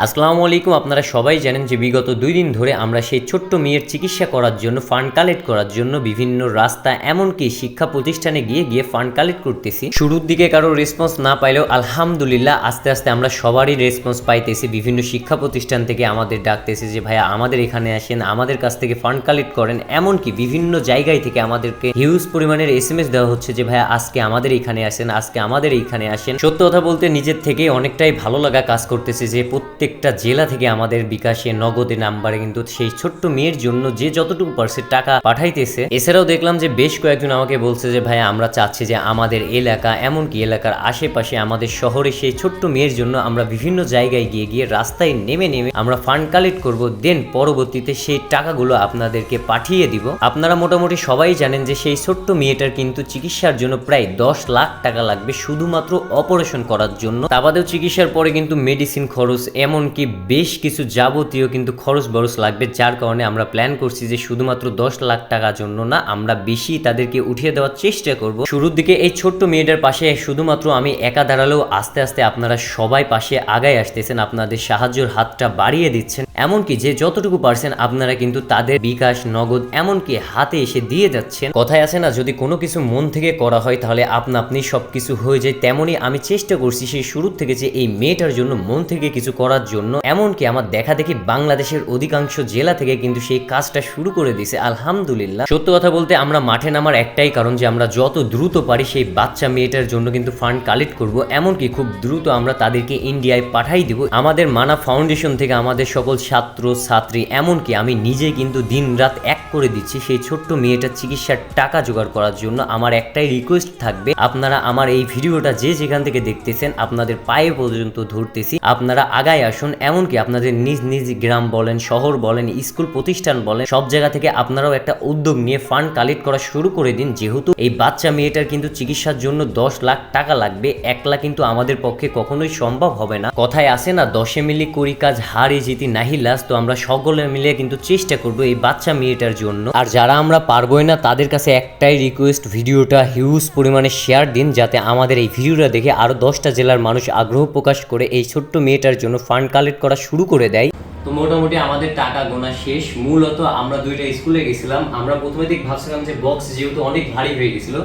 আসসালামু আলাইকুম। আপনারা সবাই জানেন যে বিগত 2 দিন ধরে আমরা সেই ছোট্ট মেয়ের চিকিৎসা করার জন্য ফান্ড কালেক্ট করার জন্য বিভিন্ন রাস্তা এমনকি শিক্ষা প্রতিষ্ঠানে গিয়ে ফান্ড কালেক্ট করতেছি। শুরুর দিকে কারো রেসপন্স না পাইলেও আলহামদুলিল্লাহ আস্তে আস্তে আমরা সবারই রেসপন্স পাইতেছি। বিভিন্ন শিক্ষা প্রতিষ্ঠান থেকে আমাদের ডাকতেছে যে ভাইয়া আমাদের এখানে আসেন, আমাদের কাছ থেকে ফান্ড কালেক্ট করেন। এমনকি বিভিন্ন জায়গায় থেকে আমাদেরকে হিউজ পরিমাণের SMS দেওয়া হচ্ছে যে ভাইয়া আজকে আমাদের এখানে আসেন, আজকে আমাদের এইখানে আসেন। সত্য কথা বলতে নিজের থেকে অনেকটাই ভালো লাগা কাজ করতেছে যে প্রত্যেকটা জেলা থেকে আমাদের বিকাশে নগদে নাম্বারে কিন্তু সেই ছোট্ট মেয়ের জন্য যে যতটুকু পারছে টাকা পাঠাইতেছে। এছাড়াও দেখলাম যে বেশ কয়েকজন আমাকে বলছে যে ভাই আমরা চাচ্ছি যে আমাদের এলাকা এমনকি এলাকার আশেপাশে আমাদের শহরে সেই ছোট্ট মেয়ের জন্য আমরা বিভিন্ন জায়গায় গিয়ে রাস্তায় নেমে আমরা ফান্ড কালেক্ট করব, দেন পরবর্তীতে সেই টাকাগুলো আপনাদেরকে পাঠিয়ে দিব। আপনারা মোটামুটি সবাই জানেন যে সেই ছোট্ট মেয়েটার কিন্তু চিকিৎসার জন্য প্রায় 10 লাখ টাকা লাগবে শুধুমাত্র অপারেশন করার জন্য। তা বাদেও চিকিৎসার পরে কিন্তু মেডিসিন খরচ এমনকি বেশ কিছু যাবতীয় কিন্তু খরচ বরচ লাগবে, যার কারণে আমরা প্ল্যান করছি যে শুধুমাত্র 10 লাখ টাকার জন্য না, আমরা বেশি তাদেরকে উঠিয়ে দেওয়ার চেষ্টা করব। শুরুর দিকে এই ছোট্ট মেয়েটার পাশে শুধুমাত্র আমি একা দাঁড়ালেও আস্তে আস্তে আপনারা সবাই পাশে আগায় আসতেছেন, আপনাদের সাহায্যের হাতটা বাড়িয়ে দিচ্ছেন। এমনকি যে যতটুকু পারছেন আপনারা কিন্তু তাদের বিকাশ নগদ এমনকি হাতে এসে দিয়ে যাচ্ছেন। কথায় আছে না, যদি কোনো কিছু মন থেকে করা হয় তাহলে আপনি সবকিছু হয়ে যায়। তেমনি আমি চেষ্টা করছি সেই শুরু থেকে যে এই মেয়েটার জন্য মন থেকে কিছু করার জন্য। এমনকি আমার দেখা দেখি বাংলাদেশের অধিকাংশ জেলা থেকে কিন্তু সেই কাজটা শুরু করে দিয়েছে আলহামদুলিল্লাহ। সত্য কথা বলতে আমরা মাঠে নামার একটাই কারণ যে আমরা যত দ্রুত পারি সেই বাচ্চা মেয়েটার জন্য কিন্তু ফান্ড কালেক্ট করব, এমনকি খুব দ্রুত আমরা তাদেরকে ইন্ডিয়ায় পাঠাই দিব। আমাদের মানা ফাউন্ডেশন থেকে আমাদের সকল ছাত্র ছাত্রী এমনকি আমি নিজে কিন্তু দিন রাত এক করে দিচ্ছি সেই ছোট্ট মেয়েটার চিকিৎসার টাকা জোগাড় করার জন্য। আমার একটাই রিকোয়েস্ট থাকবে, আপনারা আমার এই ভিডিওটা যে যেখান থেকে দেখতেছেন আপনাদের পায়ে পর্যন্ত ধরতেছি, আপনারা আগায় আসুন। এমনকি আপনাদের নিজ নিজ গ্রাম বলেন, শহর বলেন, স্কুল প্রতিষ্ঠান বলেন, সব জায়গা থেকে আপনারাও একটা উদ্যোগ নিয়ে ফান্ড কালেক্ট করা শুরু করে দিন। যেহেতু এই বাচ্চা মেয়েটার কিন্তু চিকিৎসার জন্য 10 লাখ টাকা লাগবে, একলা কিন্তু আমাদের পক্ষে কখনোই সম্ভব হবে না। কথায় আসে না, 10 মিলি করি কাজ হারি জিতি নাহি লাজ। তো আমরা সকলে মিলে কিন্তু চেষ্টা করব এই বাচ্চা মেয়েটার জন্য। আর যারা আমরা পারবোই না তাদের কাছে একটাই রিকোয়েস্ট, ভিডিওটা হিউজ পরিমাণে শেয়ার দিন যাতে আমাদের এই ভিডিওটা দেখে আরো 10টা জেলার মানুষ আগ্রহ প্রকাশ করে এই ছোট্ট মেয়েটার জন্য ফান্ড কালেক্ট করা শুরু করে দেয়। তো মোটামুটি আমাদের টাকা গোনা শেষ। মূলত আমরা দুইটা স্কুলে গেছিলাম। আমরা প্রথমে দিক ভাবছিলাম যে বক্স যেহেতু অনেক ভারী হয়ে গেছিল,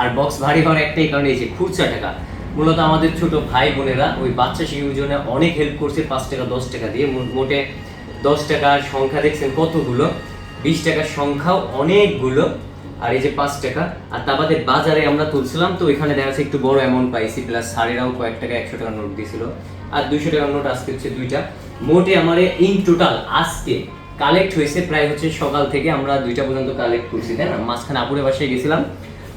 আর বক্স ভারী হওয়ার একটাই কারণ এই যে খুচরা টাকা। মূলত আমাদের ছোট ভাই বোনেরা ওই বাচ্চা শিশুর জন্য অনেক হেল্প করছে 5 টাকা 10 টাকা দিয়ে। মোটে 10 টাকার সংখ্যা দেখছেন কতগুলো, 20 টাকার সংখ্যাও অনেকগুলো, আর এই যে 5 টাকা। আর তা বাদে বাজারে আমরা তুলছিলাম, তো এখানে দেখা যাচ্ছে একটু বড় অ্যামাউন্ট পাইছি, প্লাস স্যারেরাও কয়েক টাকা 100 টাকার নোট দিয়েছিল, আর 200 টাকার নোট আজকে হচ্ছে 2টা। মোটে আমার ইন টোটাল আজকে কালেক্ট হয়েছে প্রায় হচ্ছে সকাল থেকে আমরা 2টা পর্যন্ত কালেক্ট করছি, তাই না? মাঝখানে আপুরের বাসায় গেছিলাম।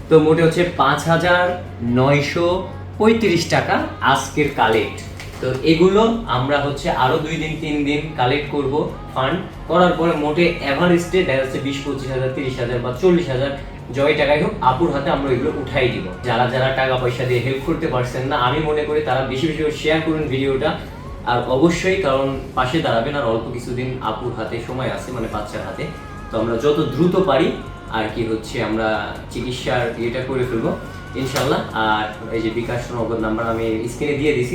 তো মোটে হচ্ছে 5,935 টাকা আজকের কালেক্ট। তো এগুলো আমরা হচ্ছে আরো 2 দিন 3 দিন কালেক্ট করব। ফান্ড করার পরে মোটে এভারেস্টে দেখা যাচ্ছে 20-25,000 30,000 বা 40,000 জয় টাকাই হোক আপুর হাতে আমরা এগুলো উঠাই দিব। যারা যারা টাকা পয়সা দিয়ে হেল্প করতে পারছেন না, আমি মনে করি তারা বেশি বেশি শেয়ার করুন ভিডিওটা। আর অবশ্যই কারণ পাশে দাঁড়াবেন, আর অল্প কিছুদিন আপুর হাতে সময় আছে, মানে বাচ্চার হাতে। তো আমরা যত দ্রুত পারি আর কি হচ্ছে আমরা চিকিৎসার ইয়েটা করে ফেলবো ইনশাল্লাহ। আর এই যে বিকাশ নগদ নাম্বার আমি স্ক্রিনে দিয়ে দিছি।